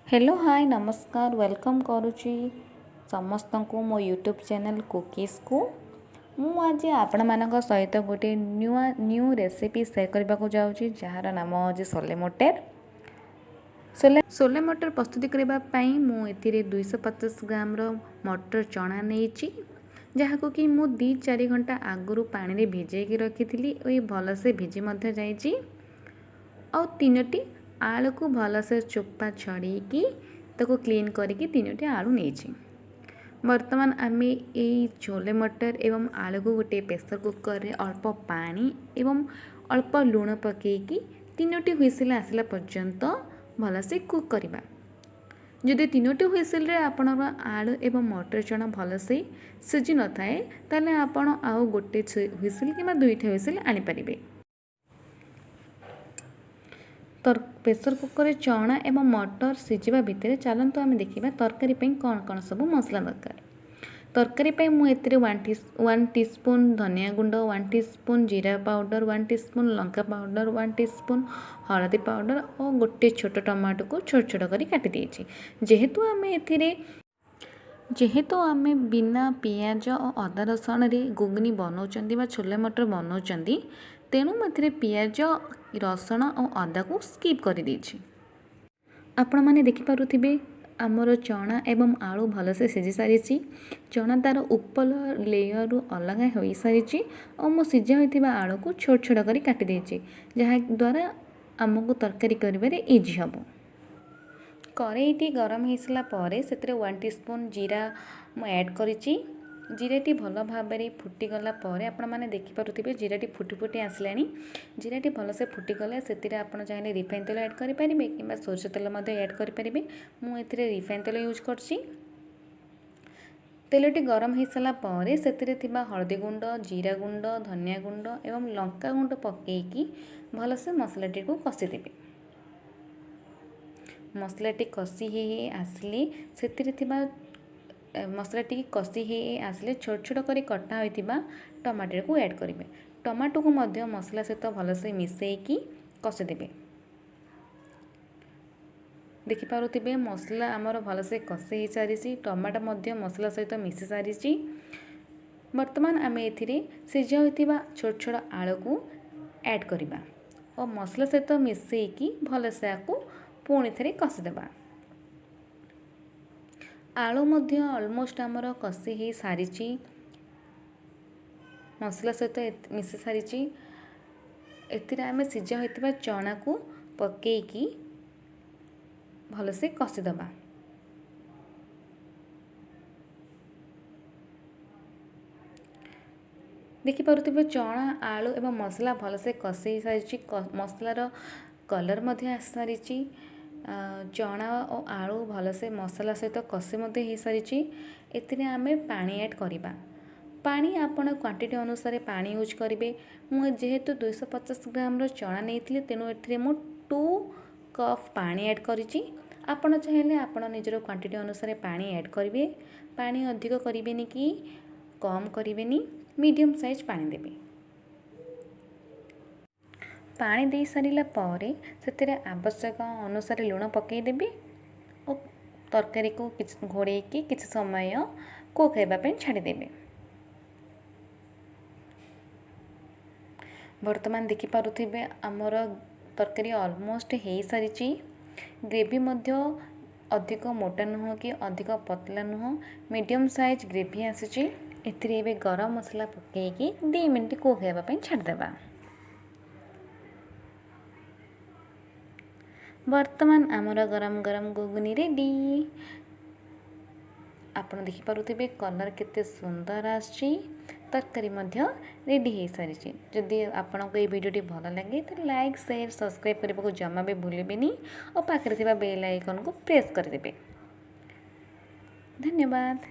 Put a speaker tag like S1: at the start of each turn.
S1: Hello hi नमस्कार welcome करुच्ची समस्त को मो यूट्यूब चैनल कुकीज को आज आपण मान सहित गोटे न्यू रेसिपी सेयार करने को जाऊँगी जार नाम आज सोले मटर सोले मटर प्रस्तुति करने मुझे 250 ग्राम मटर चना नहीं जहाँ कि मु 2-4 घंटा आगु पानी भिजेकी रखी भलसे भिजी जाइए और 3टी आलू को भलसे चोपा छड़ेकी ताको क्लीन करके 3टी आलू नहीं। वर्तमान आम यही छोले मटर एवं आलू को गोटे प्रेसर कुकर रे अल्प पानी एवं अल्प लुण पकईकी 3टी हुइसिल आसला पर्यंत भलसे कुक करवा। जदि 3टी हुइसिल आपण आलू एवं मटर चना भलसे सिझी न थाए ताले आपण आउ गोटे हुइसिल कि 2टी हुइसिल आनीपारे। प्रेसर कुकर चना एवं मटर सिझा भितर चलतु आम देखा तरकारी कौन कौन सब मसला दरकार। तरकारी मुझे 1 टीस्पून धनिया गुंड 1 टीस्पून जीरा powder 1 teaspoon Lanka powder 1 teaspoon हलदी पाउडर और गोटे छोट टमाटो को छोट छोट कर काटी देछि। जेहेतु आम बिना पियाज और अदा रसुण रे गुगनी बनाऊँ छोले मटर बनाऊँ तेणु मैं पियाज रसुण और अदा को स्किप कर देछि। आपण मैंने देखिपे आमर चना एवं आलू भलसे सिझी सारी चना तार ऊपर लेयर रु अलग हो सारी और मो सिझा होता आलू को छोट छोट कर काटी देछि जहाँद्वारा आमको तरकारी कर इजी हम। कड़ईटी गरम हो सारा पर से 1 टीस्पून जीरा ऐड करिछि। जीराटी भल भाव फुटीगला आपण मैंने देखिपे जीराटी फुटी फुटी आसला। जीराटी भलसे फुटीगले से चाहिए रिफाइन तेल ऐड करेंगे कि सोरष तेल ऐड करेंगे। मुझे रिफाइन तेल यूज करछि। तेलटी गरम हो सारा पर से हलदी गुंड जीरा गुंड धनिया गुंड एवं लंका गुंड पकईकी भलसे मसलाटी को कषिदेवे। मसलाटी कषि आसले से मसलाटी कषि आसले छोट छोट कर कटा होता टमाटर को ऐड करेंगे। टमाटो को मध्य मसला सहित भलसे मिसेकी कषिदेवे। देखिपे मसला आमर भलसे कषि हो सारी टमाटो मध्य मसला सहित मिसी सारी। वर्तमान आम ए सिझा होता छोट छोट आलू को ऐड करवा और मसला सहित मिसेकी भलसे आपको पुणी थे कषिदेवा। आलू मध्य ऑलमोस्ट आमर कषि हो सारी मसला सहित मिसी सारी। आम सिझा होता चना को पकईकी भलसे कषिदेवा। देखिपे चना आलू एवं मसला भलसे कषि सारी मसलार कलर मध्य आसी सारी चना और आलू भलसे मसला सहित कषि हो सारी। आम पानी ऐड करवा। पानी आपण क्वांटिटी अनुसार पानी यूज करेंगे। मुझे जेहेतु 250 ग्राम चना नहीं तेणु ए 2 कप पानी ऐड करिछि। आपण चाहिए आपण निजर क्वांटिटी अनुसार पानी ऐड करेंगे। पानी अधिक करेंगे कि कम करेंगे मीडियम साइज पानी देवे। पानी दे सारा पर से आवश्यक अनुसार लुण पकईदेवी और तरकारी को घोड़े कि समय कुक होगापी छाड़देवे। वर्तमान देखिपे आमर तरकारी ऑलमोस्ट हो सारी। ग्रेवी अधिक मोटा नुह कि अधिक पतला नुह मीडियम साइज ग्रेवी आसी। ए गरम मसला पकईकी 2 मिनट कुक होगापी छाड़देवा। वर्तमान आमर गरम गरम गुगनी रेडी। आपड़ देखिपे कलर केते सुंदर आछि। तरकारी रेडी हो सारी। जदि आपको ये वीडियो भल लगे तो लाइक शेयर सब्सक्राइब करने को जमा भी भूलें और पाखे बेल आइकन को प्रेस करदे। धन्यवाद।